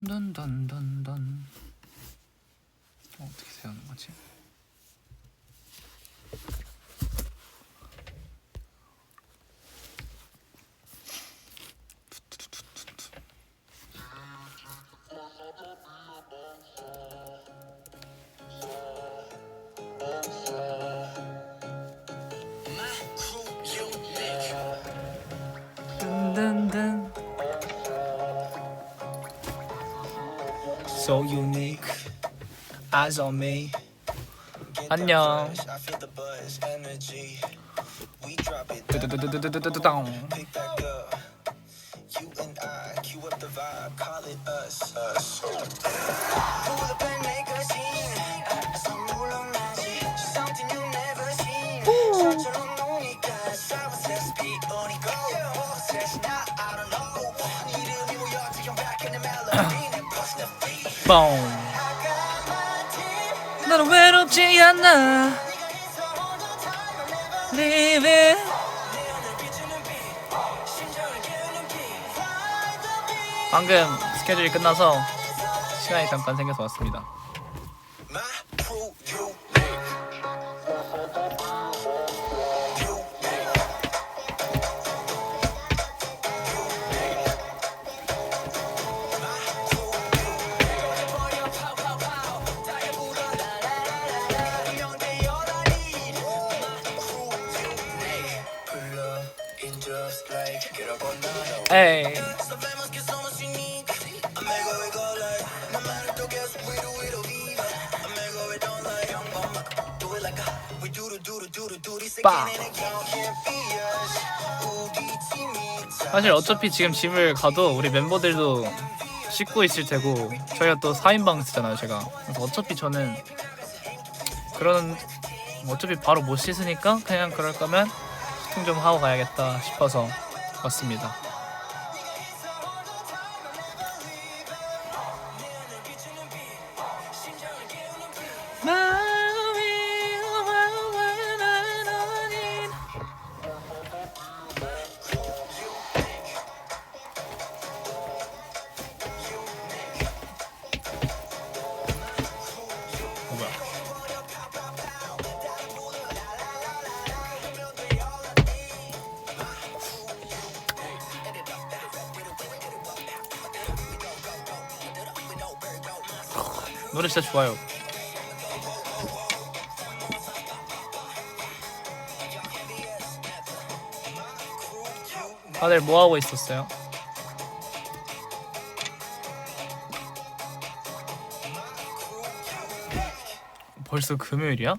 던던던던. 어떻게 세우는 거지? 든든든. So unique, eyes on me. 안녕. 두두두두두두두두당. 뻥. 너는 외롭지 않나? Leave it. 방금 스케줄이 끝나서 시간이 잠깐 생겨서 왔습니다. 에이. 빵. 사실 어차피 지금 짐을 가도 우리 멤버들도 씻고 있을 테고 저희가 또 4인방 쓰잖아요 제가. 그래서 어차피 저는 그런 어차피 바로 못 씻으니까 그냥 그럴 거면 소통 좀 하고 가야겠다 싶어서 왔습니다. 노래 진짜 좋아요. 다들 뭐 하고 있었어요? 벌써 금요일이야?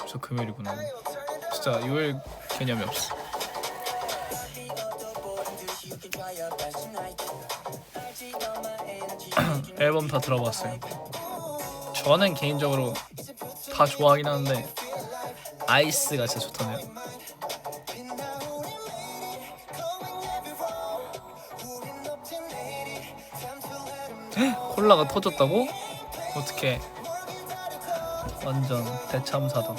저 금요일이구나. 진짜 요일 개념이 없어. 앨범 다 들어봤어요. 저는 개인적으로 다 좋아하긴 하는데 아이스가 진짜 좋다네요. 콜라가 터졌다고? 어떻게? 완전 대참사다.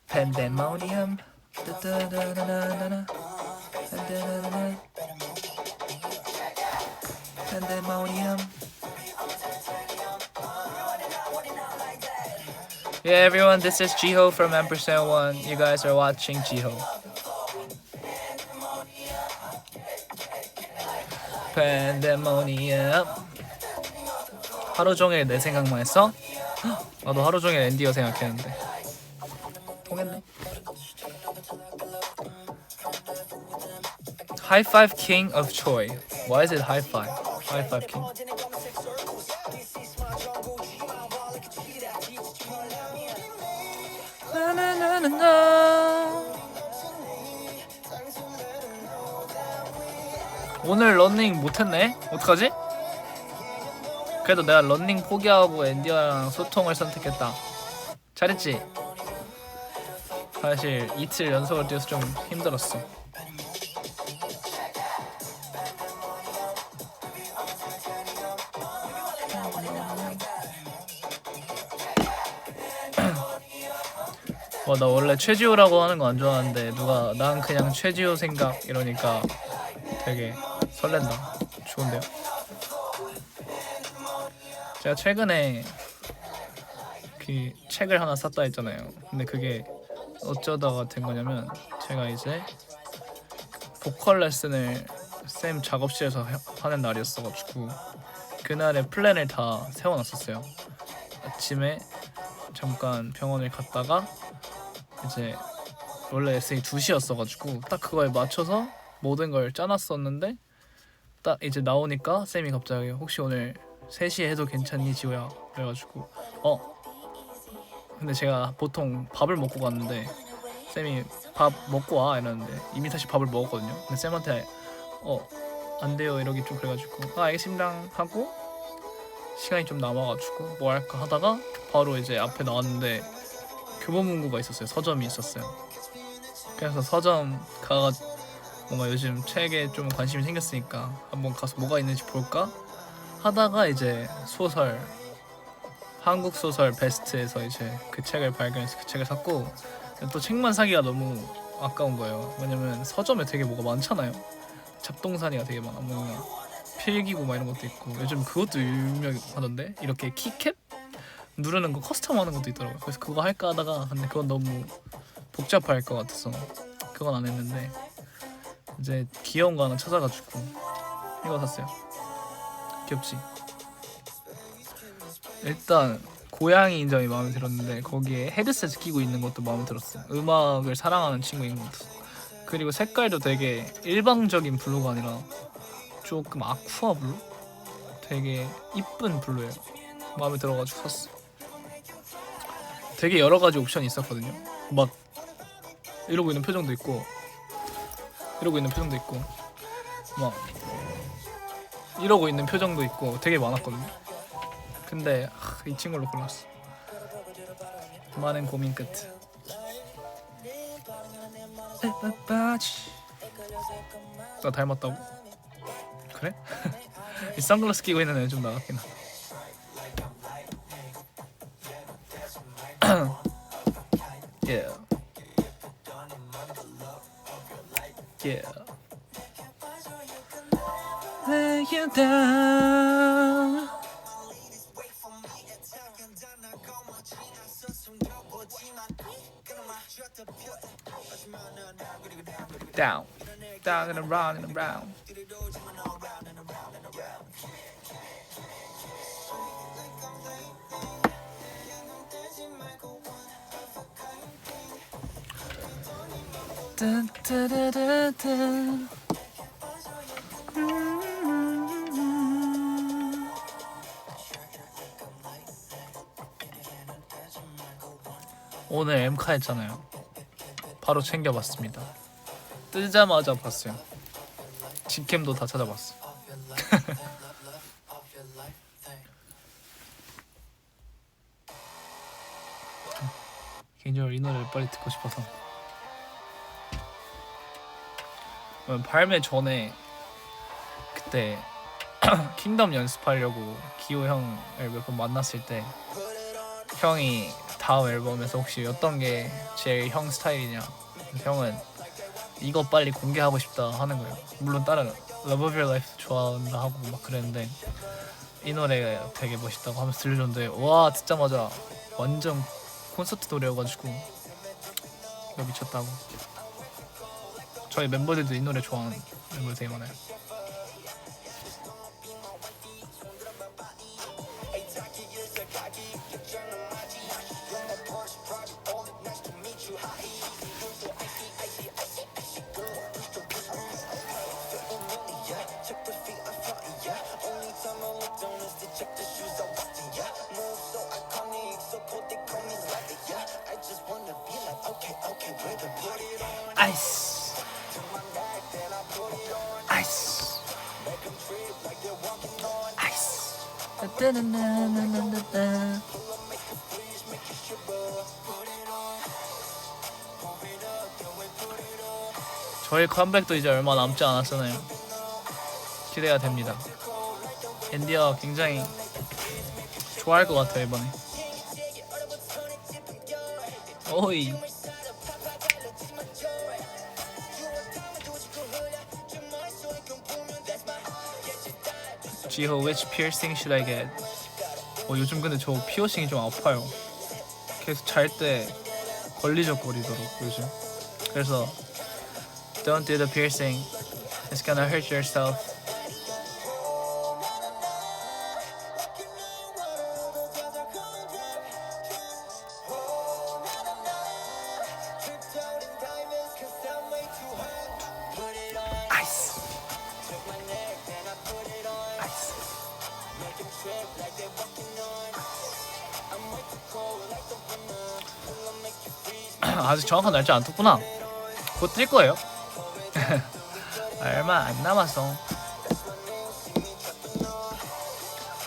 팬데모니엄. Pandemonium. Yeah, everyone, this is Jiho from &1. You guys are watching Jiho. Pandemonium. 하루 종일 내 생각만 했어? 나도 하루 종일 앤디어 생각했는데. 통했네. High Five King of Choi. Why is it High Five? High Five King. 오늘 런닝 못했네? 어떡하지? 그래도 내가 런닝 포기하고 앤디어랑 소통을 선택했다. 잘했지? 사실 이틀 연속으로 뛰어서 좀 힘들었어. 나 원래 최지호라고 하는 거 안 좋아하는데 누가 난 그냥 최지호 생각 이러니까 되게 설렌다. 좋은데요? 제가 최근에 그 책을 하나 샀다 했잖아요. 근데 그게 어쩌다가 된 거냐면 제가 이제 보컬 레슨을 쌤 작업실에서 하는 날이었어가지고 그날의 플랜을 다 세워놨었어요. 아침에 잠깐 병원을 갔다가 이제 원래 레슨이 2시였어가지고 딱 그거에 맞춰서 모든 걸 짜놨었는데 딱 이제 나오니까 쌤이 갑자기 혹시 오늘 3시에 해도 괜찮니 지호야? 그래가지고 근데 제가 보통 밥을 먹고 갔는데 쌤이 밥 먹고 와 이러는데 이미 사실 밥을 먹었거든요. 근데 쌤한테 안 돼요 이러기 좀 그래가지고 알겠습니다 하고 시간이 좀 남아가지고 뭐 할까 하다가 바로 이제 앞에 나왔는데 교보문고가 있었어요. 서점이 있었어요. 그래서 서점 가가 뭔가 요즘 책에 좀 관심이 생겼으니까 한번 가서 뭐가 있는지 볼까 하다가 이제 소설 한국 소설 베스트에서 이제 그 책을 발견해서 그 책을 샀고 또 책만 사기가 너무 아까운 거예요. 왜냐면 서점에 되게 뭐가 많잖아요. 잡동사니가 되게 많아. 뭔가 필기구 막 이런 것도 있고 요즘 그것도 유명하던데 이렇게 키캡 누르는 거 커스텀하는 것도 있더라고요. 그래서 그거 할까 하다가 근데 그건 너무 복잡할 것 같아서 그건 안 했는데 이제 귀여운 거 하나 찾아가지고 이거 샀어요. 귀엽지? 일단 고양이인 점이 마음에 들었는데 거기에 헤드셋 끼고 있는 것도 마음에 들었어요. 음악을 사랑하는 친구인 것 같아서. 그리고 색깔도 되게 일방적인 블루가 아니라 조금 아쿠아 블루? 되게 이쁜 블루예요. 마음에 들어가지고 샀어. 되게 여러 가지 옵션이 있었거든요. 막 이러고 있는 표정도 있고 이러고 있는 표정도 있고 막 이러고 있는 표정도 있고 되게 많았거든요. 근데 이 친구로 골랐어. 많은 고민 끝. 나 닮았다고? 그래? 이 선글라스 끼고 있는 애 좀 나갔긴 하다. Yeah. Yeah. Lay you down. Down, down and around and around. Dun, dun, dun, dun, dun. 오늘 엠카 했잖아요. 바로 챙겨봤습니다. 뜨자마자 봤어요. 직캠도 다 찾아봤어. 개인적으로 이 노래를 빨리 듣고 싶어서 발매 전에 그때 킹덤 연습하려고 기호 형을 몇 번 만났을 때 형이 다음 앨범에서 혹시 어떤 게 제일 형 스타일이냐, 형은 이거 빨리 공개하고 싶다 하는 거예요. 물론 다른 Love of Your Life 좋아한다 하고 막 그랬는데 이 노래 되게 멋있다고 하면서 들려줬는데 와 듣자마자 완전 콘서트 노래여가지고 이거 미쳤다고. 저희 멤버들도 이 노래 좋아하는 멤버 되게 많아요. 아이스 아이스 아이스 따따따따따따. 저희 컴백도 이제 얼마 남지 않았잖아요. 기대가 됩니다. 앤디가 굉장히 좋아할 것 같아요 이번에. 오이 지호 which piercing should I get? 요즘 근데 저 피어싱이 좀 아파요. 계속 잘 때 걸리적거리도록 요즘. 그래서 don't do the piercing. It's gonna hurt yourself. 아이스. 아이스. 아직 정확한 날짜 안 떴구나. 곧 뜰 거예요. 얼마 안 남았어.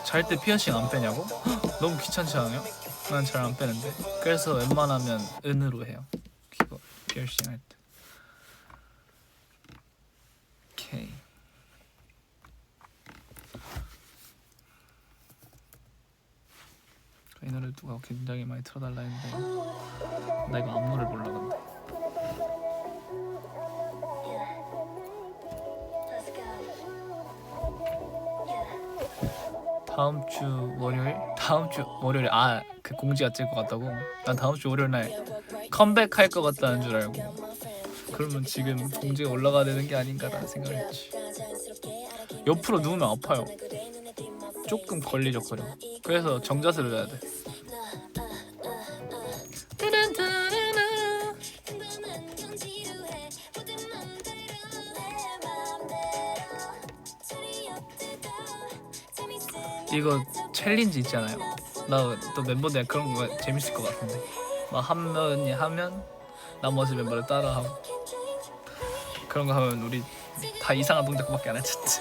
잘 때 피어싱 안 빼냐고? 너무 귀찮지 않아요? 난 잘 안 빼는데. 그래서 웬만하면 은으로 해요. 이거 피어싱 할 때. 오케이. 이 노래 누가 굉장히 많이 틀어달라 했는데 나 이거 안무를 몰라 근데. 다음 주 월요일? 다음 주 월요일에 그 공지가 뜰 것 같다고? 난 다음 주 월요일 날 컴백할 것 같다는 줄 알고. 그러면 지금 공지가 올라가야 되는 게 아닌가라는 생각을 했지. 옆으로 누우면 아파요. 조금 걸리적거려. 그래서 정자세로 해야 돼. 이거 챌린지 있잖아요. 나 또 멤버들 그런 거 재밌을 것 같은데. 막 한 명이 하면 나머지 멤버를 따라하고 그런 거 하면 우리 다 이상한 동작밖에 안 했지.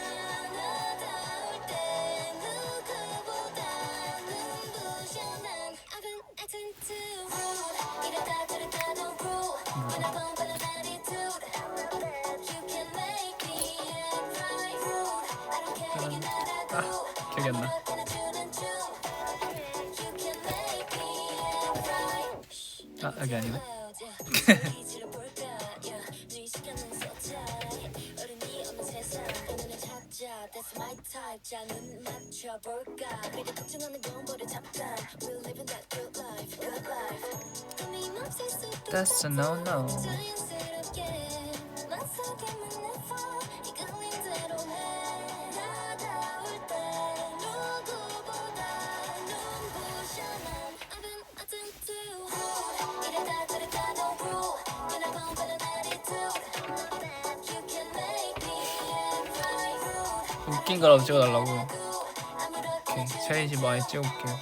기억이 안 나. 여기 아니네. That's a no-no. 웃긴 거라도 찍어달라고. 오케이, 챌린지 많이 찍어볼게요.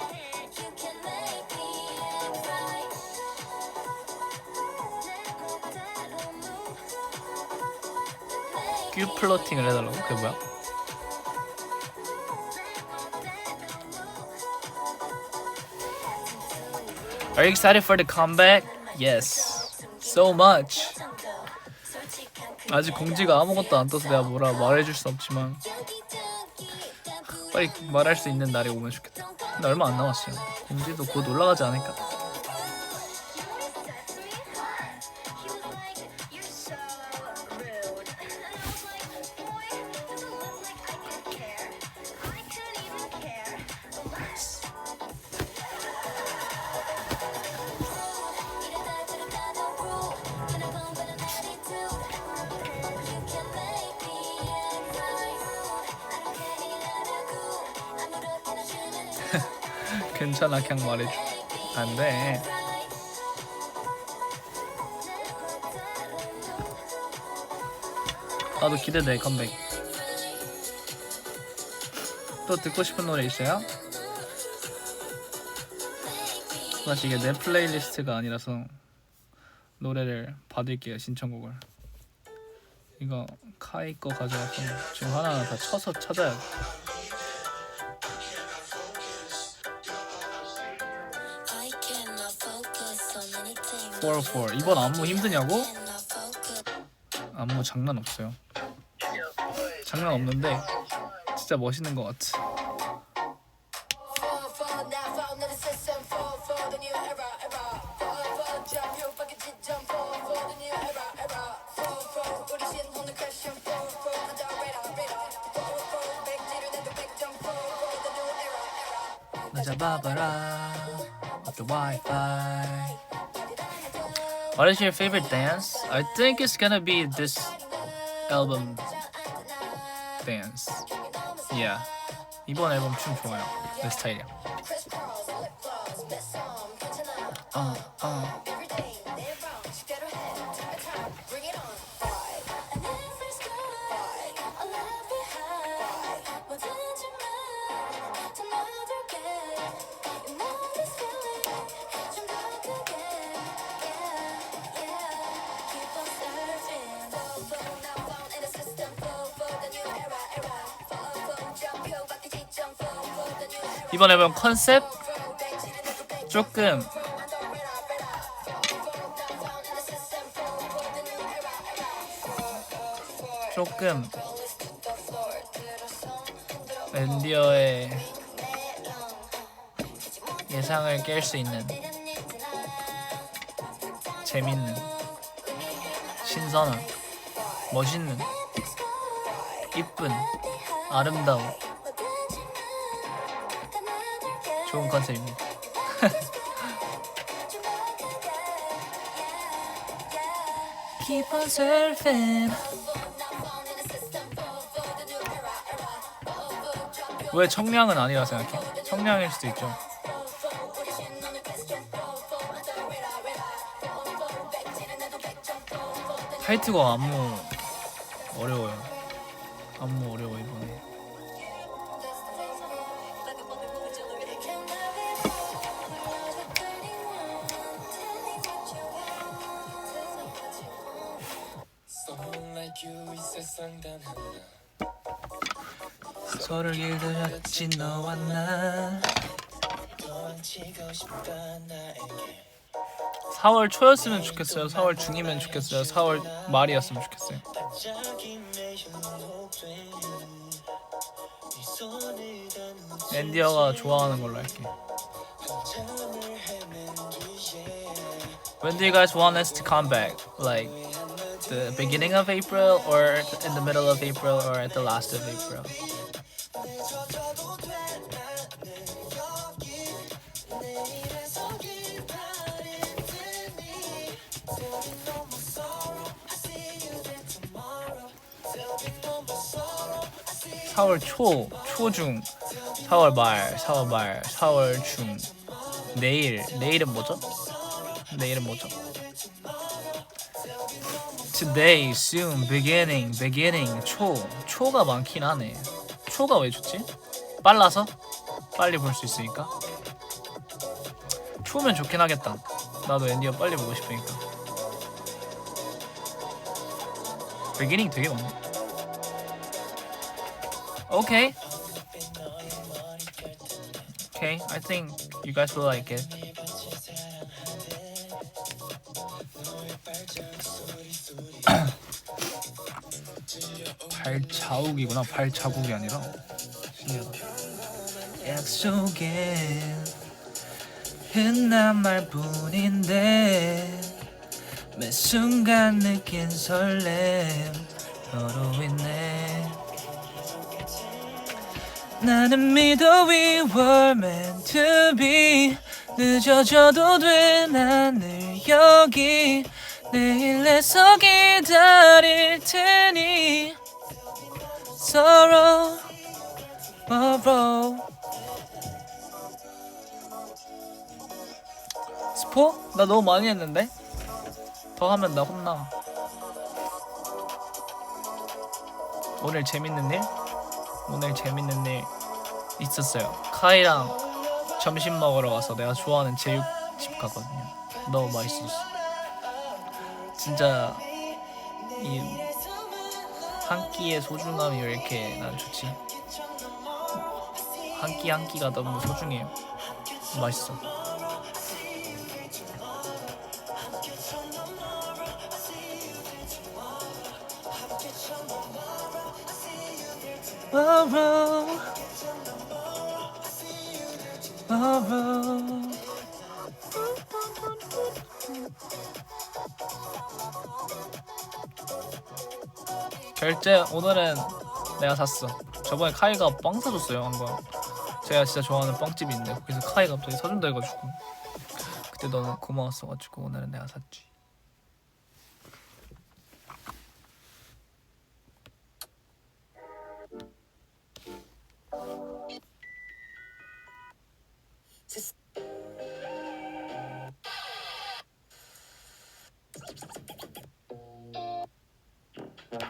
큐 플로팅을 해달라고? 그게 뭐야? Are you excited for the comeback? Yes, so much. 아직 공지가 아무것도 안 떠서 내가 뭐라 말해줄 수 없지만 빨리 말할 수 있는 날이 오면 좋겠다. 근데 얼마 안 남았어요. 공지도 곧 올라가지 않을까? 괜찮아, 그냥 말해줘. 안 돼. 나도 기대돼, 컴백. 또 듣고 싶은 노래 있어요? 사실 이게 내 플레이리스트가 아니라서 노래를 받을게요, 신청곡을. 이거 카이 거 가져와서 지금 하나하나 다 쳐서 찾아야 돼. 404. 이번 안무 힘드냐고? 안무 장난 없어요. 장난 없는데 진짜 멋있는 것 같아. 잡아봐라 the Wi-Fi. What is your favorite dance? I think it's gonna be this album dance. Yeah. 이번 앨범 춤 좋아요. 내 스타일이야. 이번 앨범 컨셉 조금 앤디어의 예상을 깰 수 있는 재밌는 신선한 멋있는 이쁜 아름다운 좋은 컨셉입니다. Keep on surfing. 왜 청량은 아니라 생각해? 청량일 수도 있죠. 타이트가 안무 어려워요. 안무 어려워 이번에. 서로를 길들였지 너와 나. 4월 초였으면 좋겠어요. 4월 중이면 좋겠어요. 4월 말이었으면 좋겠어요. 앤디어가 좋아하는 걸로 할게. When do you guys want us to come back? Like the beginning of April, or in the middle of April, or at the last of April? 초중, 4월 말, 4월 중, 내일은 뭐죠? Today, soon, beginning, 초가 많긴 하네. 초가 왜 좋지? 빨라서? 빨리 볼 수 있으니까. 초면 좋긴 하겠다. 나도 앤디어 빨리 보고 싶으니까. beginning 되게 많네. Okay, I think you guys will like it. 발자국이구나. 발자국이 아니라. 신기하다. 약속엔 흔한 말뿐인데 매 순간 느낀 설렘 너로 인해. 나는 믿어 we were meant to be. 늦어져도 돼 나늘 여기 내일에서 기다릴 테니 서로 스포? 나 너무 많이 했는데? 더 하면 나 혼나. 오늘 재밌는 일 있었어요. 카이랑 점심 먹으러 가서 내가 좋아하는 제육집 가거든요. 너무 맛있었어. 진짜 이 한 끼의 소중함이 왜 이렇게 난 좋지? 한 끼가 너무 소중해요. 맛있어. 결제 오늘은 내가 샀어. 저번에 카이가 빵 사줬어요. 한번 제가 진짜 좋아하는 빵집이 있는데 거기서 카이가 갑자기 사준다 해가지고 그때 너무 고마웠어가지고 오늘은 내가 샀지.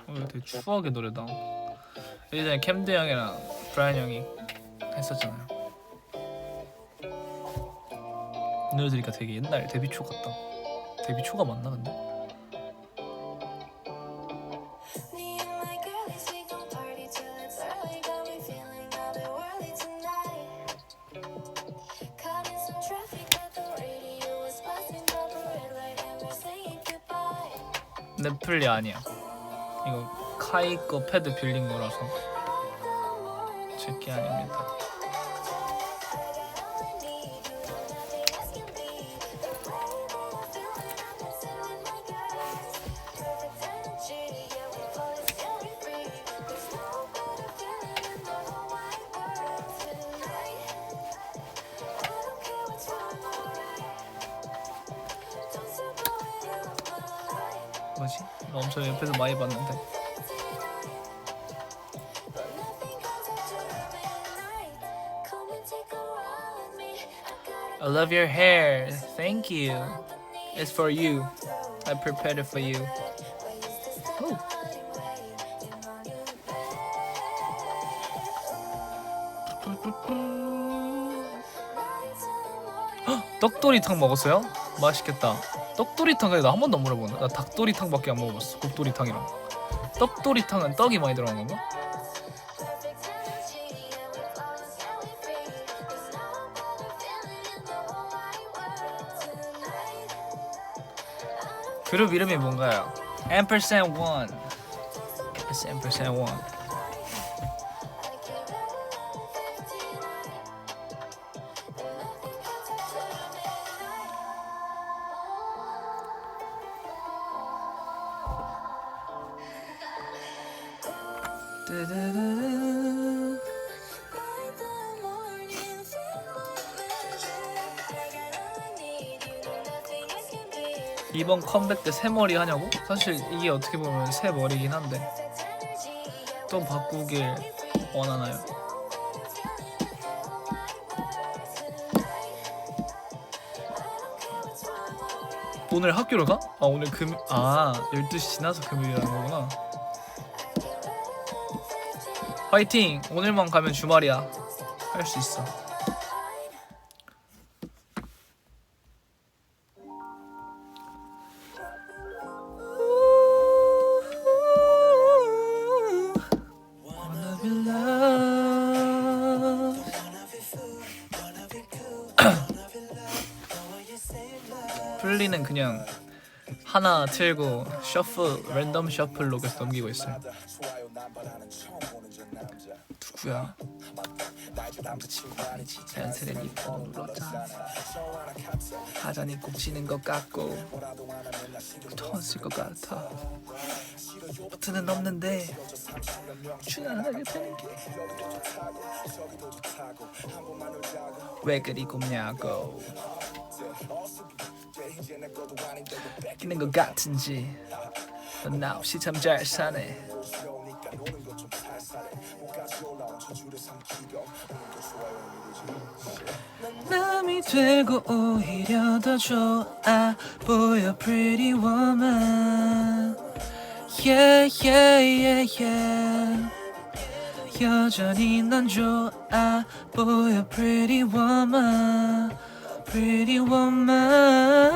이거 되게 추억의 노래다. 예전에 캠드 형이랑 브라이언 형이 했었잖아요. 이 노래 들으니까 되게 옛날 데뷔초 같다. 데뷔초가 맞나 근데? 넷플리 아니야. 이거 카이 거 패드 빌린 거라서 제게 아닙니다. 뭐지? 엄청 옆에서 많이 봤는데. I love your hair. Thank you. It's for you. I prepared it for you. Oh. 떡도리탕 먹었어요? 맛있겠다. 떡도리탕 나 한 번도 안 물어보네. 나 닭도리탕밖에 안 먹어봤어. 국도리탕이랑. 떡도리탕은 떡이 많이 들어간 건가? 그룹 이름이 뭔가요? Ampersand One. It's Ampersand One. 이번 컴백 때 새머리 하냐고? 사실 이게 어떻게 보면 새머리긴 한데 또 바꾸길 원하나요? 오늘 학교를 가? 아 오늘 12시 지나서 금요일이라는 거구나. 화이팅! 오늘만 가면 주말이야. 할 수 있어. 플리는 그냥 하나 틀고 셔플, 랜덤 셔플로 계속 넘기고 있어요. 누구야? 남자친구 아니지. 자연스레 니 번호 눌렀잖아. 하자니 꼽지는 것 같고 터질 것 같아. 버튼은 없는데 주난하게 되는 게 왜 그리 곱냐고. 뺏기는 것 같은지 넌 나 없이 참 잘 사네. 남이 되고 오히려 더 좋아 보여 pretty woman. Yeah yeah yeah yeah. 여전히 난 좋아 보여 pretty woman. Pretty woman.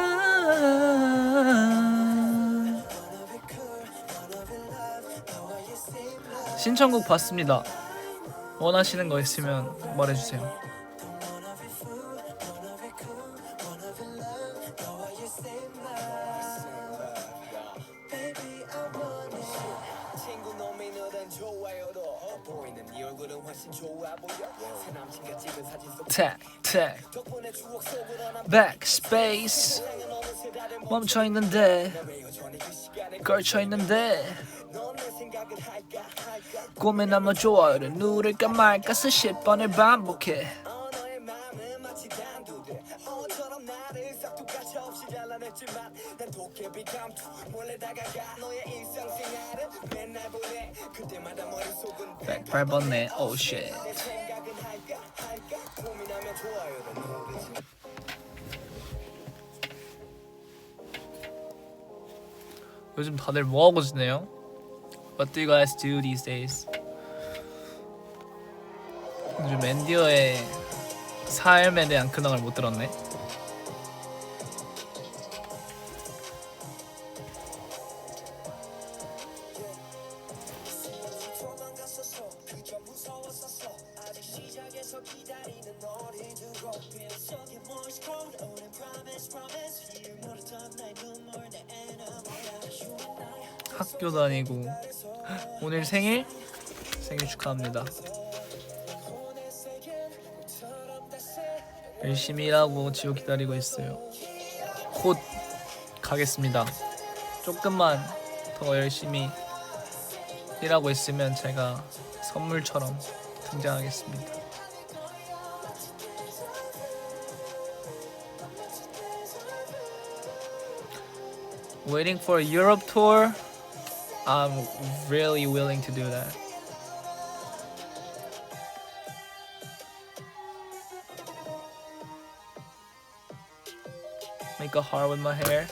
신청곡 받습니다. 원하시는 거 있으면 말해주세요. 탭, 탭, backspace. 멈춰있는데 걸쳐있는데 고민하면 좋아요를 누를까 말까 수십 번을 반복해. 백발번네 oh shit. 요즘 다들 뭐하고 지내요? What do you guys do these days? 요즘 엔디어의 삶에 대한 근황을 못 들었네. 학교 다니고 오늘 생일 축하합니다. 열심히 일하고 지호 기다리고 있어요. 곧 가겠습니다. 조금만 더 열심히 일하고 있으면 제가 선물처럼 등장하겠습니다. Waiting for a Europe tour? I'm really willing to do that. Make a heart with my hair.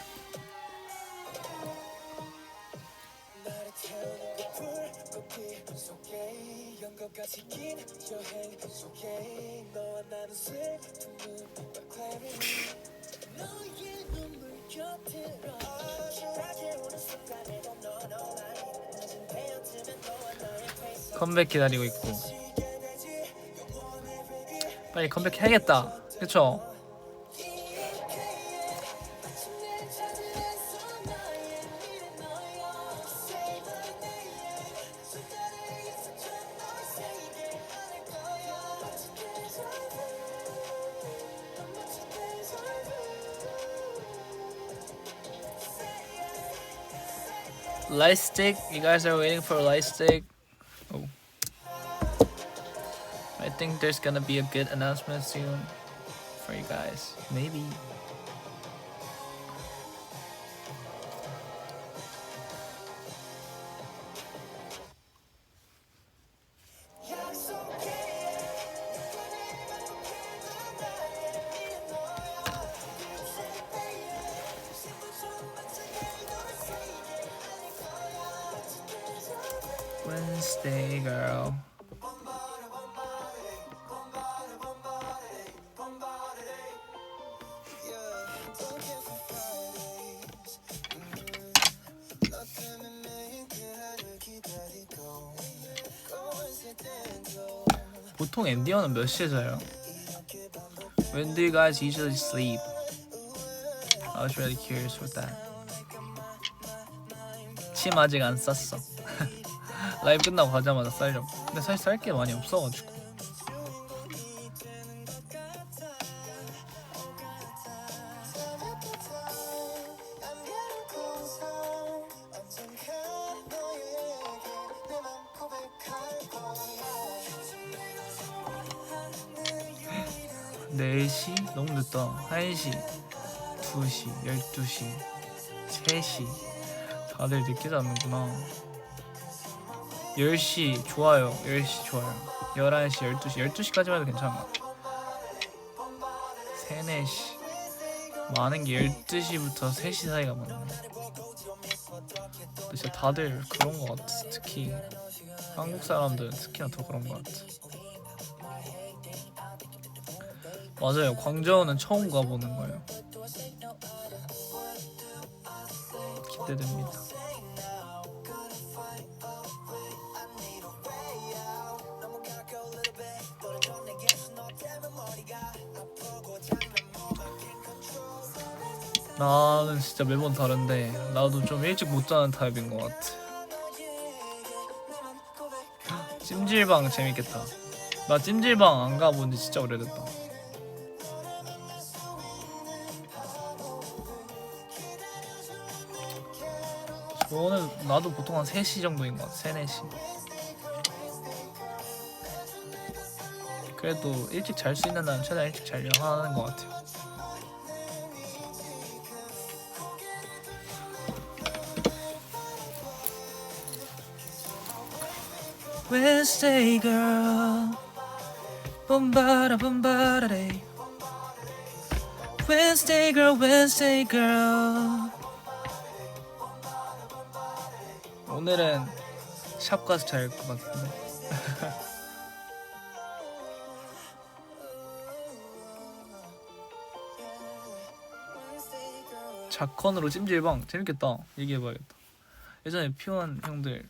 컴백 기다리고 있고 빨리 컴백해야겠다. 그쵸? Light stick, you guys are waiting for a light stick. Oh. I think there's gonna be a good announcement soon for you guys. Maybe. Wednesday girl. 보통 엔디어는 몇 시에 자요? When do you guys usually sleep? I was really curious with that. 침 아직 안 쌌어. 라이브 끝나고 가자마자 쌀려고. 근데 사실 쌀 게 많이 없어가지고. 네 시? 너무 늦다. 1시, 2시, 12시, 3시. 다들 늦게 자는구나. 10시 좋아요. 10시 좋아요. 11시, 12시. 12시까지만 해도 괜찮은 것 같아요. 3, 4시. 많은 게 12시부터 3시 사이가 많네. 근데 진짜 다들 그런 것 같아. 특히 한국 사람들은 특히나 더 그런 것 같아. 맞아요. 광저우는 처음 가보는 거예요. 기대됩니다. 나는 진짜 매번 다른데 나도 좀 일찍 못 자는 타입인 것 같아. 찜질방 재밌겠다. 나 찜질방 안 가본 지 진짜 오래됐다. 저는 나도 보통 한 3시 정도인 것 같아. 3, 4시. 그래도 일찍 잘 수 있는 날은 최대한 일찍 자려고 하는 것 같아요. Wednesday girl, bombada bombada day. Wednesday girl, Wednesday girl. 오늘은 샵 가서 잘 것 같은데. 자컨으로 찜질방 재밌겠다. 얘기해봐야겠다. 예전에 피원 형들,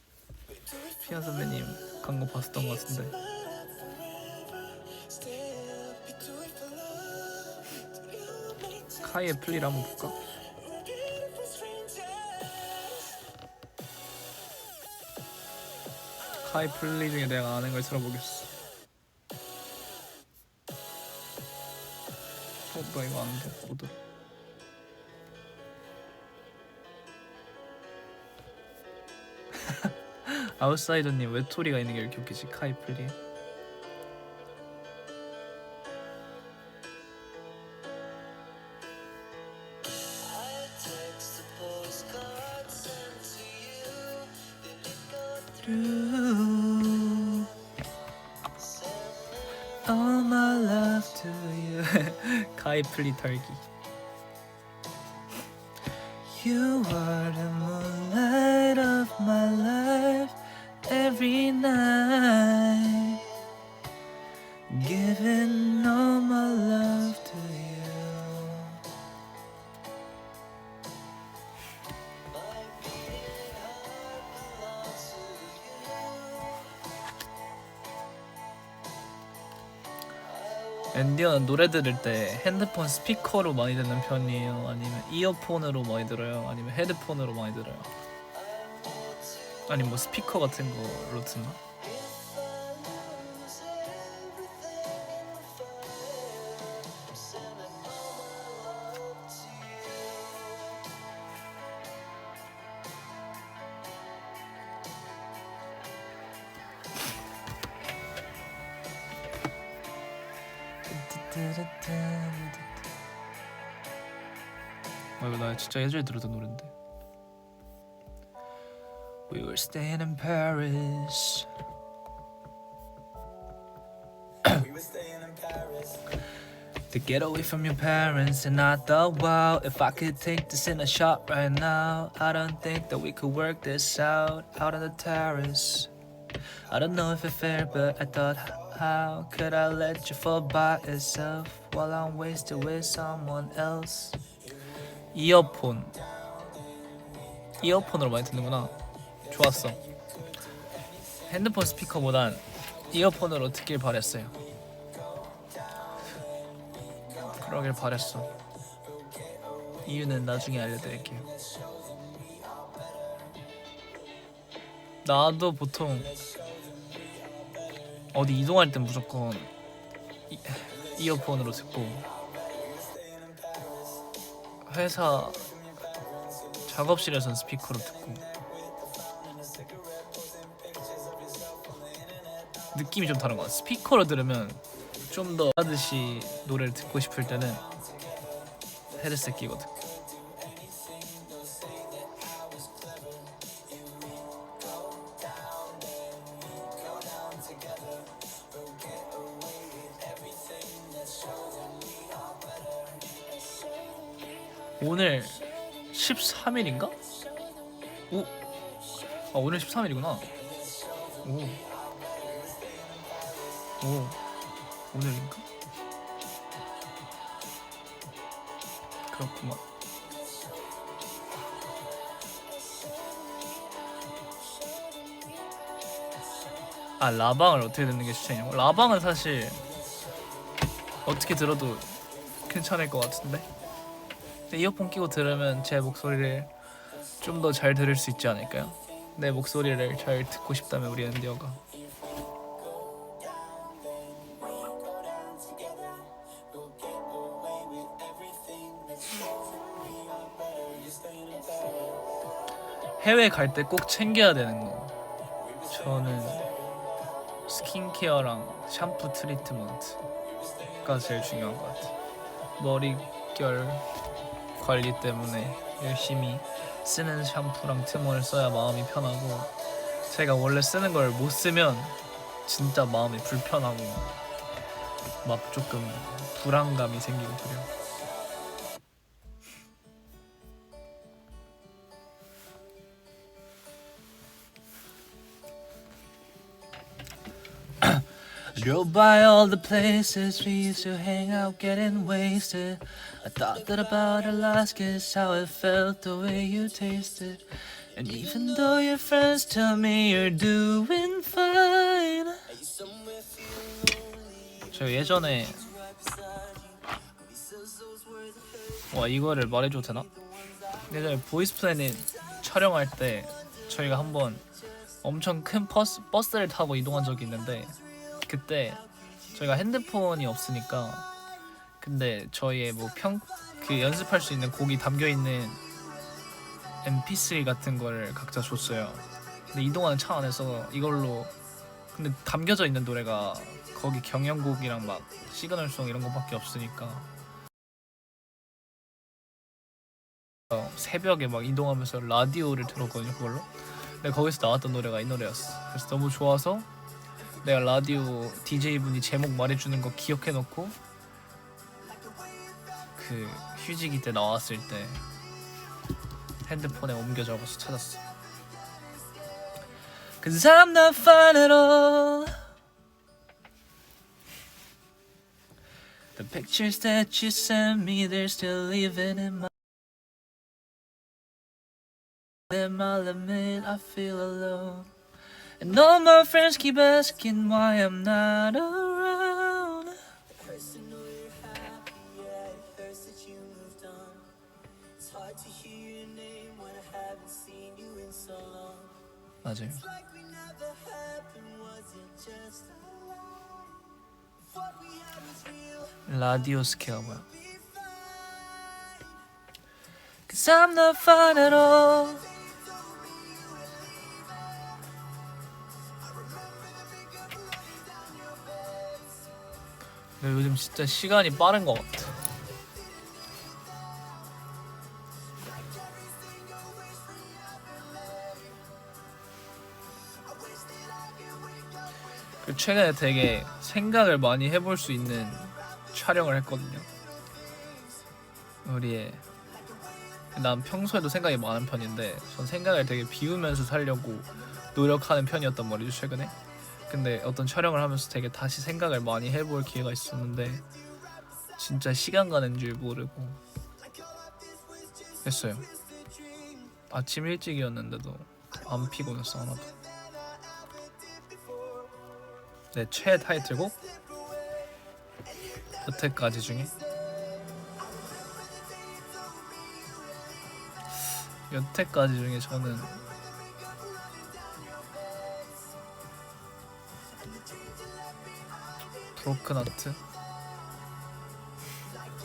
피원 선배님 간 거 봤었던 것 같은데. 카이의 플리를 한번 볼까? 카이 플리 중에 내가 아는 걸 들어보겠어. 나 이거 아는데 못 들어. 아웃사이더님 외톨이가 있는 게 이렇게 웃기지? 카이 플리. All my love to you. 카이 플리 털기. You are the moonlight of my life every night, giving all my love to you. 앤디언 노래 들을 때 핸드폰 스피커로 많이 듣는 편이에요? 아니면 이어폰으로 많이 들어요? 아니면 헤드폰으로 많이 들어요? 아니 뭐 스피커 같은 거로 듣나? 이거 나 진짜 예전에 들었던 노래인데. We were staying in Paris. To get away from your parents, and I thought, wow, if I could take this in a shot right now, I don't think that we could work this out on the terrace. I don't know if it's fair, but I thought, how could I let you fall by yourself while I'm wasted with someone else? 이어폰으로 많이 듣는구나. 좋았어. 핸드폰 스피커보단 이어폰으로 듣길 바랬어요. 그러길 바랬어. 이유는 나중에 알려드릴게요. 나도 보통 어디 이동할 땐 무조건 이어폰으로 듣고, 회사 작업실에선 스피커로 듣고. 느낌이 좀 다른 것 같아. 스피커로 들으면 좀 더 하듯이 노래를 듣고 싶을 때는 헤드셋 끼거든. 오늘 13일인가? 오, 오늘 13일이구나. 오, 오늘인가? 그렇구만. 라방을 어떻게 듣는 게 추천이냐고? 라방은 사실 어떻게 들어도 괜찮을 것 같은데? 이어폰 끼고 들으면 제 목소리를 좀 더 잘 들을 수 있지 않을까요? 내 목소리를 잘 듣고 싶다면 우리 앤디어가. 해외 갈 때 꼭 챙겨야 되는 거. 저는 스킨케어랑 샴푸 트리트먼트가 제일 중요한 것 같아요. 머릿결 관리 때문에 열심히 쓰는 샴푸랑 트머를 써야 마음이 편하고, 제가 원래 쓰는 걸 못 쓰면 진짜 마음이 불편하고 막 조금 불안감이 생기고 그래요. Drove by all the places we used to hang out getting wasted. I thought that about Alaska's how it felt the way you tasted. And even though your friends tell me you're doing fine. 저 예전에 와 이거를 말해줘도 되나? 예전에 보이스 플래닛 촬영할 때 저희가 한번 엄청 큰 버스를 타고 이동한 적이 있는데, 그때 저희가 핸드폰이 없으니까, 근데 저희의 뭐 그 연습할 수 있는 곡이 담겨 있는 MP3 같은 거를 각자 줬어요. 근데 이동하는 차 안에서 이걸로, 근데 담겨져 있는 노래가 거기 경연곡이랑 막 시그널송 이런 거밖에 없으니까 새벽에 막 이동하면서 라디오를 들었거든요, 그걸로. 근데 거기서 나왔던 노래가 이 노래였어. 그래서 너무 좋아서 내가 라디오 DJ분이 제목 말해주는 거 기억해놓고 그 휴지기 때 나왔을 때 핸드폰에 옮겨 적어서 찾았어. Cause I'm not fine at all. The pictures that you sent me, they're still living in my I'll admit I feel alone. And all my friends keep asking why I'm not around. 맞아요. 라디오 스케어 뭐야? Cause I'm not fine at all. 근데 요즘 진짜 시간이 빠른 것 같아. 최근에 되게 생각을 많이 해볼 수 있는 촬영을 했거든요. 난 평소에도 생각이 많은 편인데 전 생각을 되게 비우면서 살려고 노력하는 편이었단 말이죠, 최근에. 근데 어떤 촬영을 하면서 되게 다시 생각을 많이 해볼 기회가 있었는데 진짜 시간 가는 줄 모르고 했어요. 아침 일찍이었는데도 안 피곤했어, 하나도. 내 최애 타이틀곡? 여태까지 중에? 여태까지 중에 저는 브로큰 하트?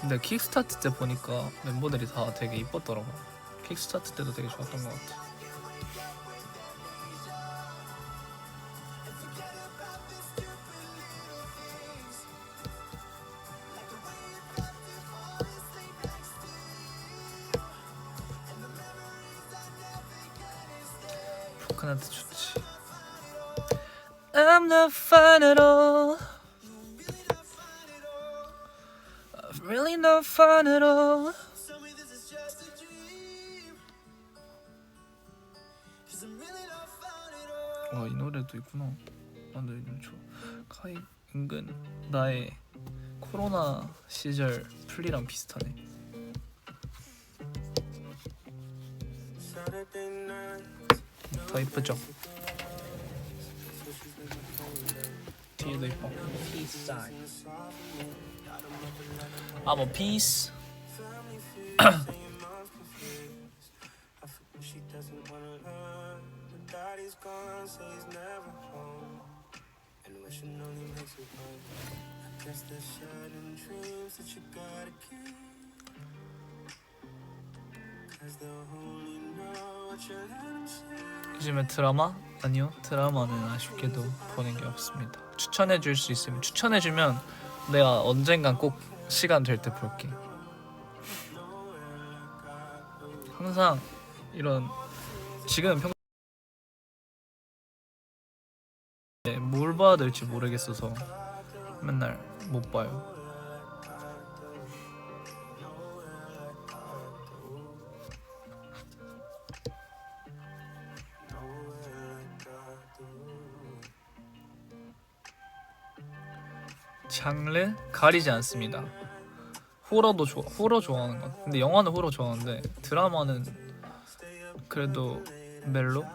근데 킥스타트 때 보니까 멤버들이 다 되게 이뻤더라고. 킥스타트 때도 되게 좋았던 것 같아. 브로큰 하트 좋지. I'm not fine at all. I'm really not fine at all. 와, 이 노래도 있구나. 아, 네, 이름 좋아. 카이 은근 나의 코로나 시절 플리랑 비슷하네. 더 이쁘죠? 뒤에도 이뻐. Peace sign. I'm a peace. Cause they'll only know 요즘에 드라마? 아니요, 드라마는 아쉽게도 보는 게 없습니다. 추천해 줄 수 있으면 추천해 주면 내가 언젠간 꼭 시간 될 때 볼게. 항상 이런 지금 뭘 봐야 될지 모르겠어서 맨날 못 봐요. 장르 가리지 않습니다. 호러 좋아하는 것. 근데 영화는 호러 좋아하는데 드라마는 그래도 멜로?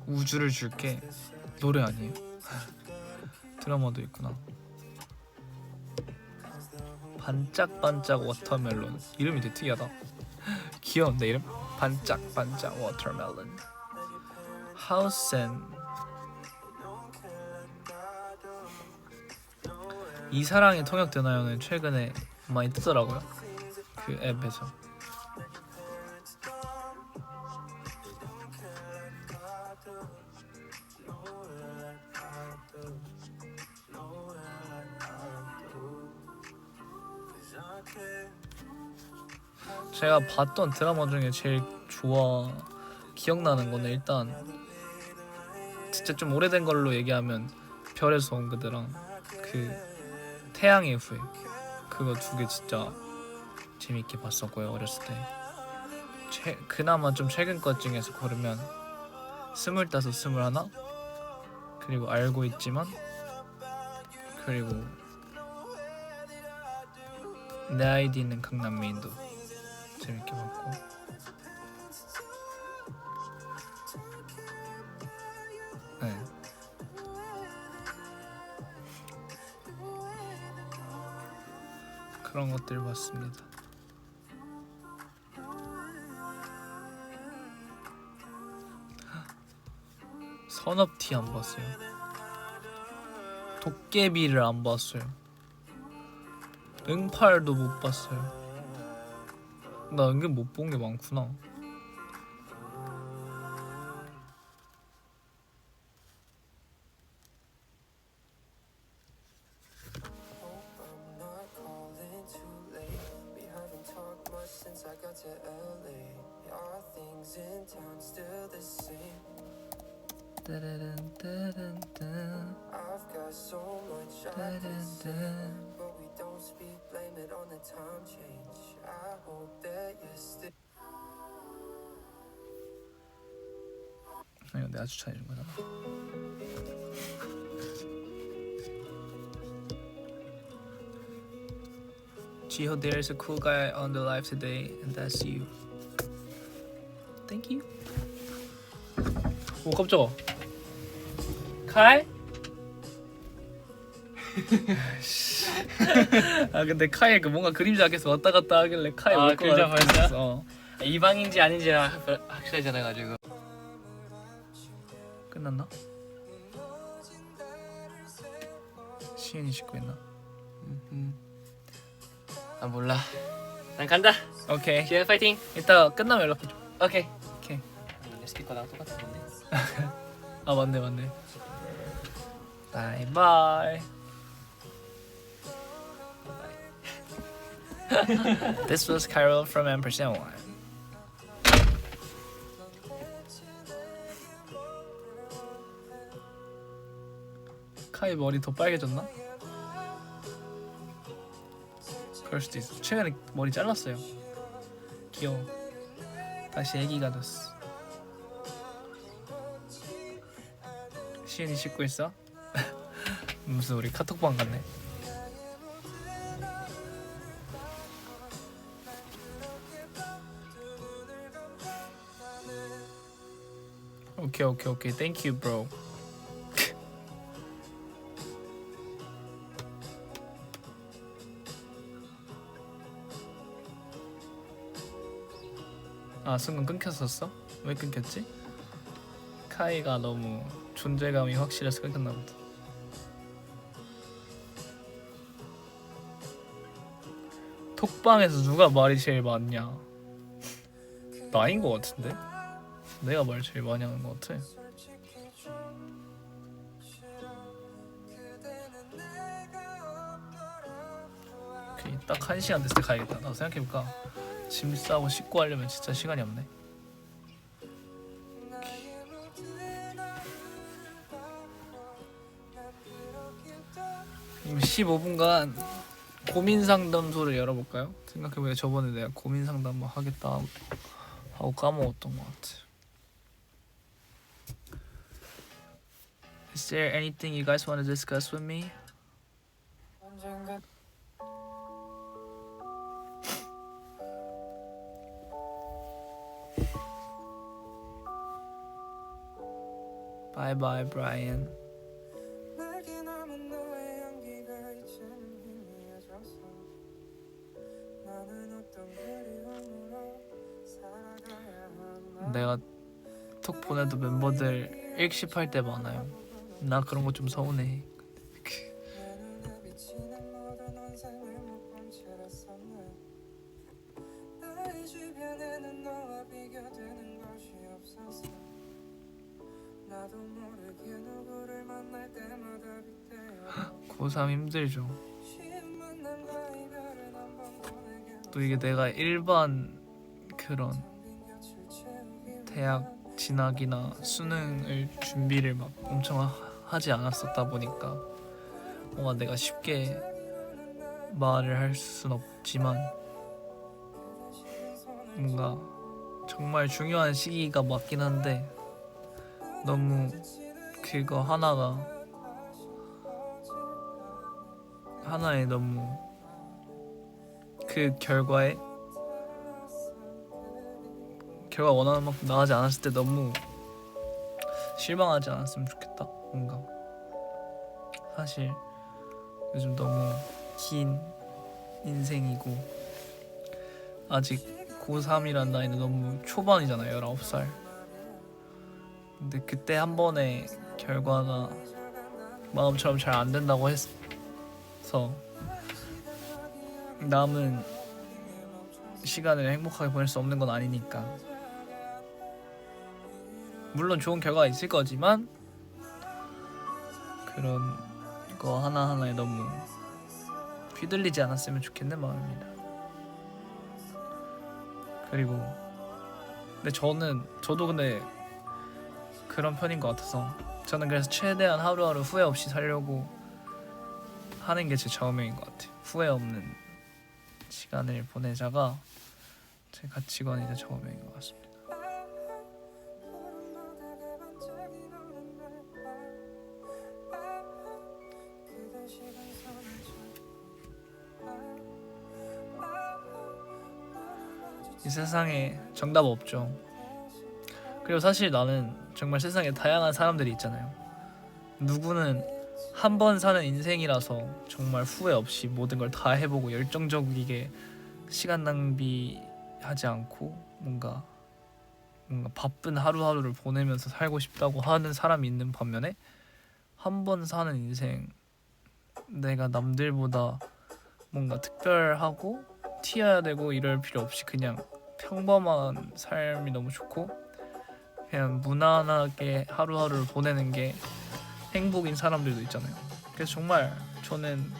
우주를 줄게 노래 아니에요? 드라마도 있구나. 반짝반짝 워터멜론 이름이 되게 특이하다. 귀여운데 이름? 반짝반짝 워터멜론. 하우센 이 사랑이 통역되나요는 최근에 많이 뜨더라고요. 그 앱에서. 제가 봤던 드라마 중에 제일 기억나는 거는 일단 진짜 좀 오래된 걸로 얘기하면 별에서 온 그대랑 그 태양의 후예, 그거 두 개 진짜 재밌게 봤었고요. 어렸을 때. 그나마 좀 최근 것 중에서 고르면 25, 21 그리고 알고 있지만, 그리고 내 아이디는 강남미인도 재밌게 봤고, 네. 그런 것들 봤습니다. 선업티 안 봤어요. 도깨비를 안 봤어요. 응팔도 못 봤어요. 나 은근 못 본 게 많구나. 이거 내가 추천해준 거잖아. Jiho, there's a cool guy on the live today, and that's you. Thank you. 오 깜짝아. 카이? 아 근데 카이 그 뭔가 그림자 계속 왔다 갔다 하길래 카이 올 그림자 거야. 보였어요? 이 방인지 아닌지 확실하지 않아가지고. 끝났나? 시인이 씻고 있나? 아 몰라. 난 간다. 오케이. 지현 파이팅. 이따 끝나면 연락해줘. 오케이. 오케이. 내 스티커랑 똑같은 건데. 아 맞네. 바이바이. This was Carol from Ampersand One. 카이 머리 더 빨개졌나? 그럴 수도 있어. 최근에 머리 잘랐어요. 귀여워. 다시 애기가 됐어. 시은이 씻고 있어? 무슨 우리 카톡방 같네. 오케이. Thank you, bro. 아 순간 끊겼었어? 왜 끊겼지? 스카이가 너무 존재감이 확실해서 끊겼나 보다. 톡방에서 누가 말이 제일 많냐? 나인 것 같은데? 내가 말 제일 많이 하는 것 같아. 오케이, 딱 1시간 됐을 때 가야겠다. 나도 생각해볼까? 짐 싸고 씻고 하려면 진짜 시간이 없네. 오케이. 15분간 고민 상담소를 열어볼까요? 생각해보니까 저번에 내가 고민 상담 뭐 하겠다 하고 까먹었던 것 같아. Is there anything you guys want to discuss with me? Bye bye, Brian. 내가 톡 보내도 멤버들 읽씹할 때 많아요. 나 그런 거 좀 서운해. 고3 힘들죠. 또 이게 내가 일반 그런 대학 진학이나 수능을 준비를 막 엄청 하지 않았었다 보니까 뭔가 내가 쉽게 말을 할 순 없지만 뭔가 정말 중요한 시기가 맞긴 한데 너무 그거 하나에 너무 그 결과 원하는 만큼 나가지 않았을 때 너무 실망하지 않았으면 좋겠다. 뭔가 사실 요즘 너무 긴 인생이고 아직 고3이란 나이는 너무 초반이잖아요. 19살. 근데 그때 한 번의 결과가 마음처럼 잘 안 된다고 해서 남은 시간을 행복하게 보낼 수 없는 건 아니니까. 물론 좋은 결과가 있을 거지만 그런 거 하나하나에 너무 휘둘리지 않았으면 좋겠는 마음입니다. 그리고 근데 저도 근데 그런 편인 것 같아서 저는 그래서 최대한 하루하루 후회 없이 살려고 하는 게 제 좌우명인 것 같아요. 후회 없는 시간을 보내자가 제 가치관이자 좌우명인 것 같습니다. 이 세상에 정답 없죠. 그리고 사실 나는 정말 세상에 다양한 사람들이 있잖아요. 누구는 한 번 사는 인생이라서 정말 후회 없이 모든 걸 다 해보고 열정적이게 시간 낭비하지 않고 뭔가 바쁜 하루하루를 보내면서 살고 싶다고 하는 사람이 있는 반면에 한 번 사는 인생, 내가 남들보다 뭔가 특별하고 튀어야 되고 이럴 필요 없이 그냥 평범한 삶이 너무 좋고 그냥 무난하게 하루하루를 보내는 게 행복인 사람들도 있잖아요. 그래서 정말 저는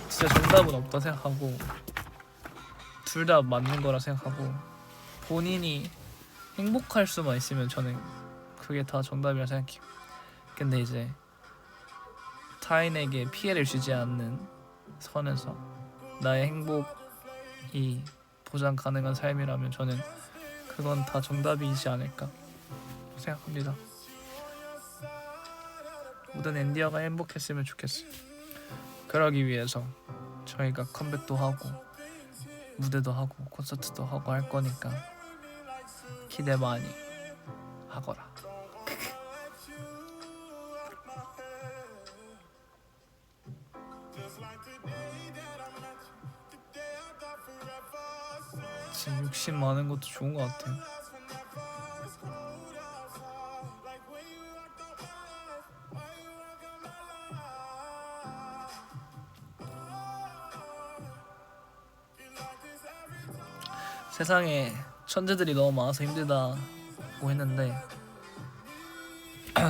진짜 정답은 없다 생각하고 둘 다 맞는 거라 생각하고 본인이 행복할 수만 있으면 저는 그게 다 정답이라 생각해요. 근데 이제 타인에게 피해를 주지 않는 선에서 나의 행복이 보장 가능한 삶이라면 저는 그건 다 정답이지 않을까 생각합니다. 모든 엔디어가 행복했으면 좋겠어요. 그러기 위해서 저희가 컴백도 하고 무대도 하고 콘서트도 하고 할 거니까 기대 많이 하거라. 지금 욕심 많은 것도 좋은 것 같아요. 세상에 천재들이 너무 많아서 힘들다고 했는데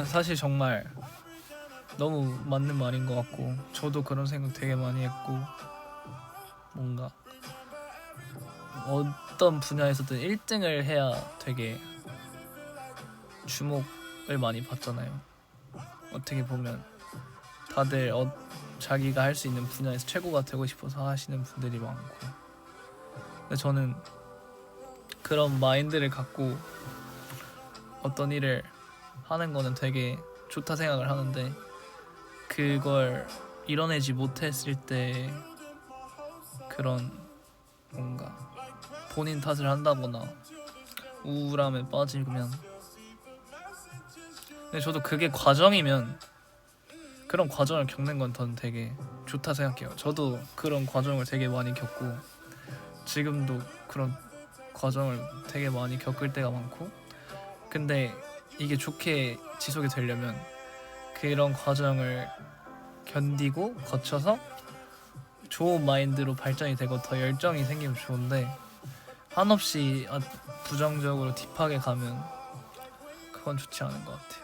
사실 정말 너무 맞는 말인 것 같고 저도 그런 생각 되게 많이 했고 뭔가 어떤 분야에서든 1등을 해야 되게 주목을 많이 받잖아요. 어떻게 보면 다들 자기가 할 수 있는 분야에서 최고가 되고 싶어서 하시는 분들이 많고 근데 저는 그런 마인드를 갖고 어떤 일을 하는 거는 되게 좋다 생각을 하는데 그걸 이뤄내지 못했을 때 그런 뭔가 본인 탓을 한다거나 우울함에 빠지면 근데 저도 그게 과정이면 그런 과정을 겪는 건 저는 되게 좋다 생각해요. 저도 그런 과정을 되게 많이 겪고 지금도 그런 과정을 되게 많이 겪을 때가 많고 근데 이게 좋게 지속이 되려면 그런 과정을 견디고 거쳐서 좋은 마인드로 발전이 되고 더 열정이 생기면 좋은데 한없이 부정적으로 딥하게 가면 그건 좋지 않은 것 같아요.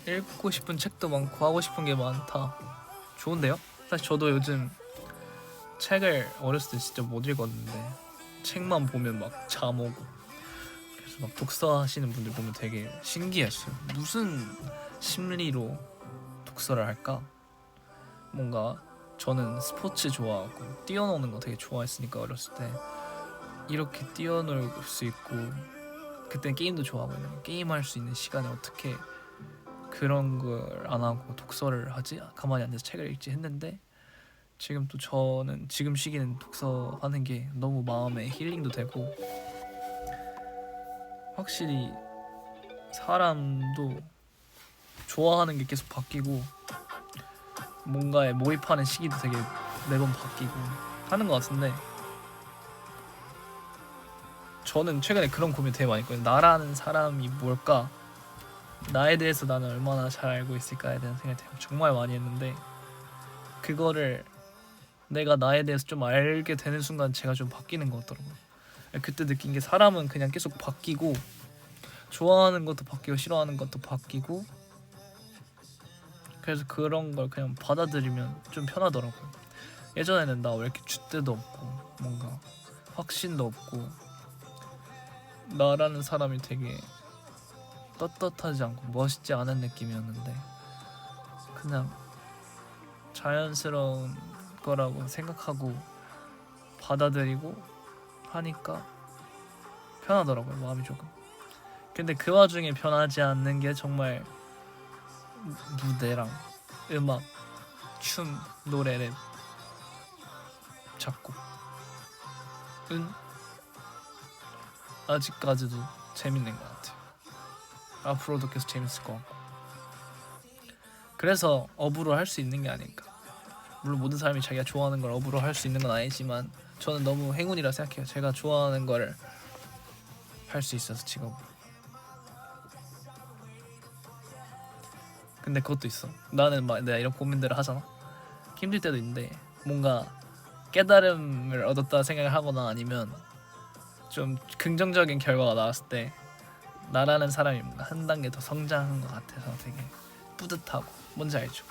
읽고 싶은 책도 많고 하고 싶은 게 많다. 좋은데요? 사실 저도 요즘 책을 어렸을 때 진짜 못 읽었는데 책만 보면 막 잠 오고 그래서 막 독서하시는 분들 보면 되게 신기했어요. 무슨 심리로 독서를 할까? 뭔가 저는 스포츠 좋아하고 뛰어노는 거 되게 좋아했으니까 어렸을 때 이렇게 뛰어놀 수 있고 그땐 게임도 좋아하고 있는 게임할 수 있는 시간에 어떻게 그런 걸 안 하고 독서를 하지? 가만히 앉아서 책을 읽지 했는데 지금 또 저는 지금 시기는 독서하는 게 너무 마음에 힐링도 되고 확실히 사람도 좋아하는 게 계속 바뀌고 뭔가에 몰입하는 시기도 되게 매번 바뀌고 하는 것 같은데 저는 최근에 그런 고민 되게 많이 했거든요. 나라는 사람이 뭘까? 나에 대해서 나는 얼마나 잘 알고 있을까에 대한 생각을 정말 많이 했는데 그거를 내가 나에 대해서 좀 알게 되는 순간 제가 좀 바뀌는 것 같더라고요. 그때 느낀 게 사람은 그냥 계속 바뀌고 좋아하는 것도 바뀌고 싫어하는 것도 바뀌고 그래서 그런 걸 그냥 받아들이면 좀 편하더라고요. 예전에는 나 왜 이렇게 줏대도 없고 뭔가 확신도 없고 나라는 사람이 되게 떳떳하지 않고 멋있지 않은 느낌이었는데 그냥 자연스러운 거라고 생각하고 받아들이고 하니까 편하더라고요. 마음이 조금. 근데 그 와중에 변하지 않는 게 정말 무대랑 음악, 춤, 노래, 랩, 작곡은 아직까지도 재밌는 것 같아요. 앞으로도 계속 재밌을 것 같고 그래서 업으로 할 수 있는 게 아닐까. 물론 모든 사람이 자기가 좋아하는 걸 업으로 할 수 있는 건 아니지만 저는 너무 행운이라 생각해요. 제가 좋아하는 거를 할 수 있어서 직업으로. 근데 그것도 있어. 나는 막 내가 이런 고민들을 하잖아. 힘들 때도 있는데 뭔가 깨달음을 얻었다 생각을 하거나 아니면 좀 긍정적인 결과가 나왔을 때 나라는 사람이 뭔가 한 단계 더 성장한 것 같아서 되게 뿌듯하고 뭔지 알죠?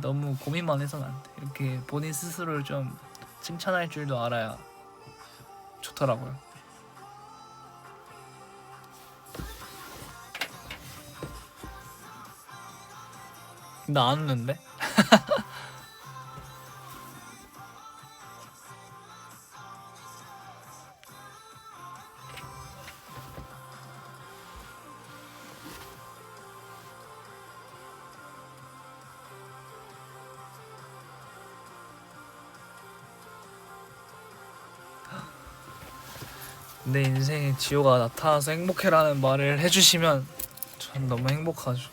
너무 고민만 해서는 안 돼. 이렇게 본인 스스로를 좀 칭찬할 줄도 알아야 좋더라고요. 나 안 웃는데? 내 인생에 지호가 나타나서 행복해라는 말을 해주시면 전 너무 행복하죠.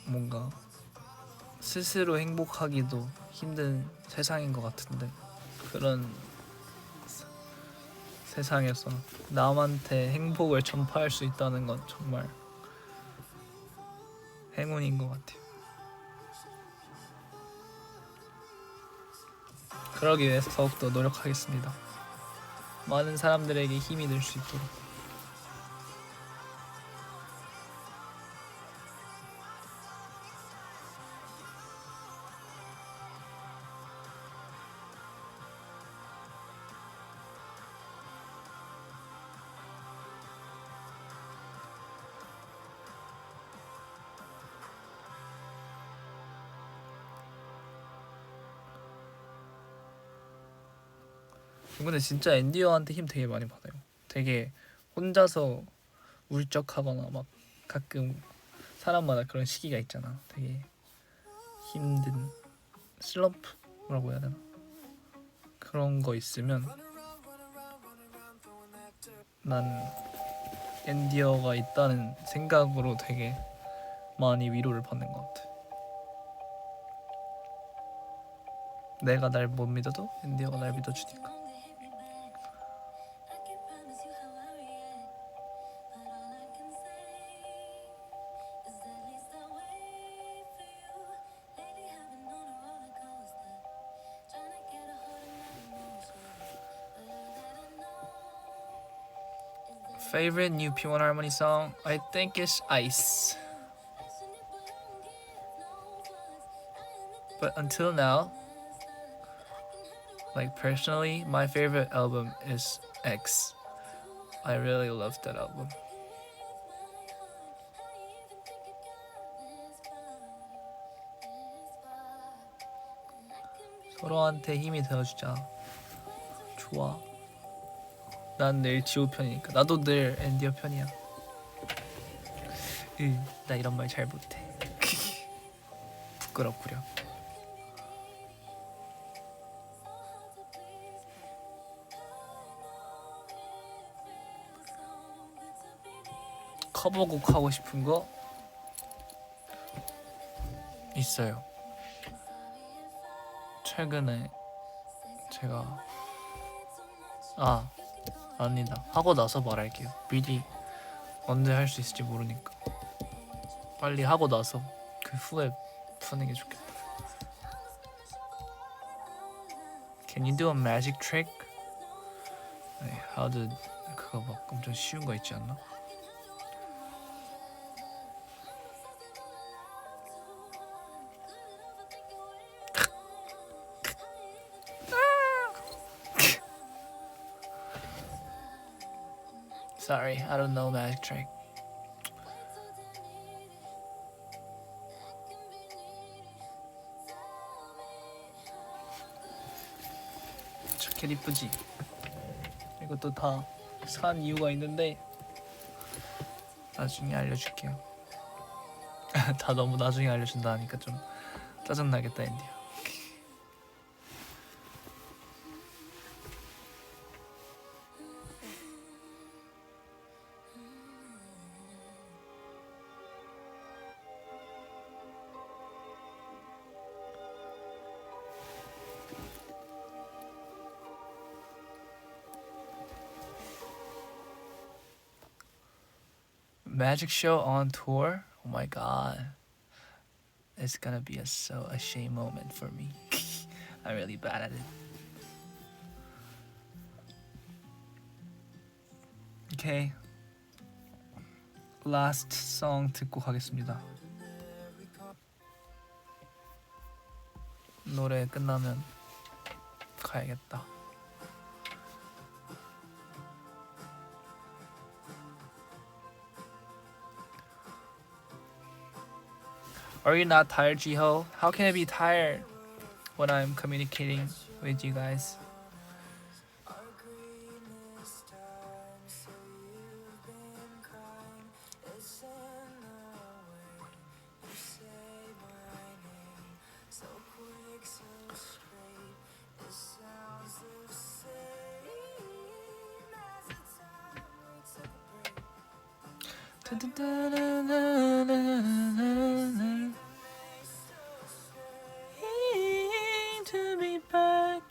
뭔가 스스로 행복하기도 힘든 세상인 것 같은데 그런 세상에서 남한테 행복을 전파할 수 있다는 건 정말 행운인 것 같아요. 그러기 위해서 더욱더 노력하겠습니다. 많은 사람들에게 힘이 될 수 있도록. 근데 진짜 앤디어한테 힘 되게 많이 받아요. 되게 혼자서 울적하거나 막 가끔 사람마다 그런 시기가 있잖아. 되게 힘든 슬럼프라고 해야 되나? 그런 거 있으면 난 앤디어가 있다는 생각으로 되게 많이 위로를 받는 것 같아. 내가 날 못 믿어도 앤디어가 날 믿어주니까. Favorite new P1 Harmony song? I think it's Ice. But until now, like personally, my favorite album is X. I really love that album. 서로한테 힘이 되어주자. 좋아. 난 늘 지호 편이니까. 나도 늘 앤디어 편이야. 나 이런 말 잘 못해. 부끄럽구려. 커버곡 하고 싶은 거 있어요. 최근에 제가 아니다. 하고 나서 말할게요. 미리 언제 할 수 있을지 모르니까 빨리 하고 나서 그 후에 푸는 게 좋겠다. Can you do a magic trick? How did 그거 막 엄청 쉬운 거 있지 않나? Sorry, I don't know magic trick. 자켓 이쁘지? 이것도 다 산 이유가 있는데 나중에 알려줄게요. 다 너무 나중에 알려준다 하니까 좀 짜증나겠다 앤디야. Magic show on tour? Oh my god. It's gonna be a shame moment for me. I'm really bad at it. Okay. Last song 듣고 가겠습니다. 노래 끝나면 가야겠다. Are you not tired, Jiho? How can I be tired when I'm communicating with you guys?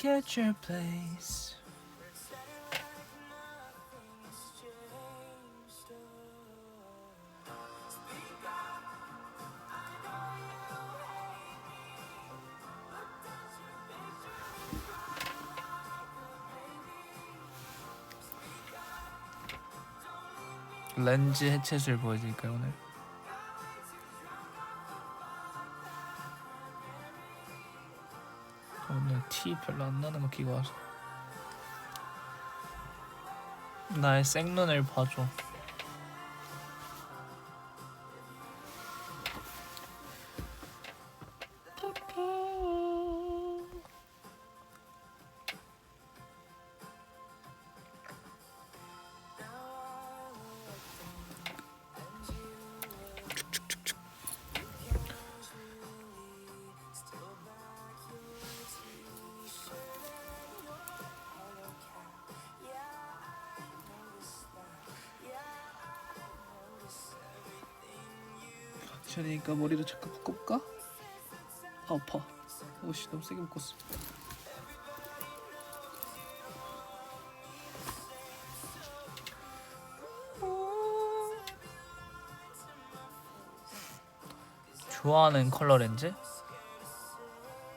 get your place. 렌즈 해체술 보여드릴까요 오늘? 오늘 티 별로 안 나는 거 끼고 와서 나의 생눈을 봐줘. 저니까 머리도 잠깐 묶어볼까? 아, 아파. 옷이 너무 세게 묶었어. 좋아하는 컬러 렌즈?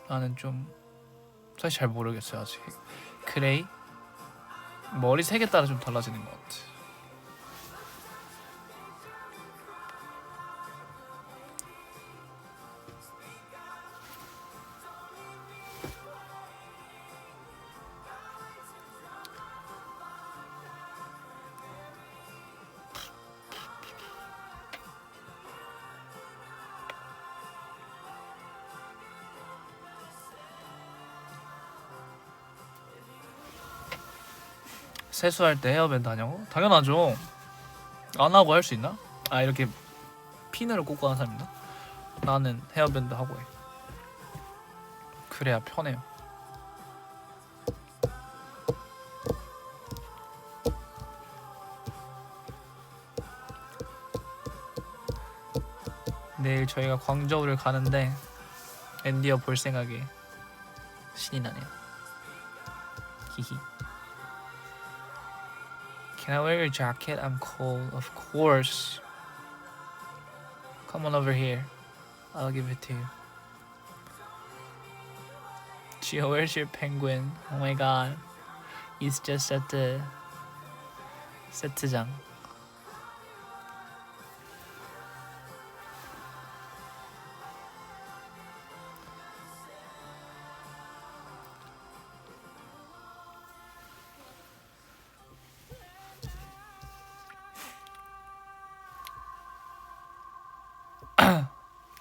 나는 좀 사실 잘 모르겠어요 아직. 그레이? 머리 색에 따라 좀 달라지는 것 같아. 세수할 때 헤어밴드 하냐고? 당연하죠. 안 하고 할 수 있나? 아 이렇게 핀으로 꽂고 하는 사람 있나? 나는 헤어밴드 하고 해. 그래야 편해요. 내일 저희가 광저우를 가는데 엔디어 볼 생각에 신이 나네요. 히히. Can I wear your jacket? I'm cold. Of course. Come on over here. I'll give it to you. Gio, where's your penguin? Oh my god. He's just at the 세트장.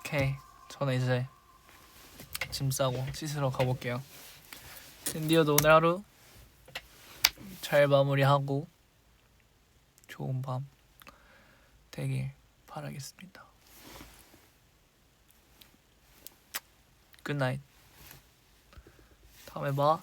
오케이. 저는 이제 짐 싸고 씻으러 가볼게요. 샌디어도 오늘 하루 잘 마무리하고 좋은 밤 되길 바라겠습니다. 굿나잇. 다음에 봐.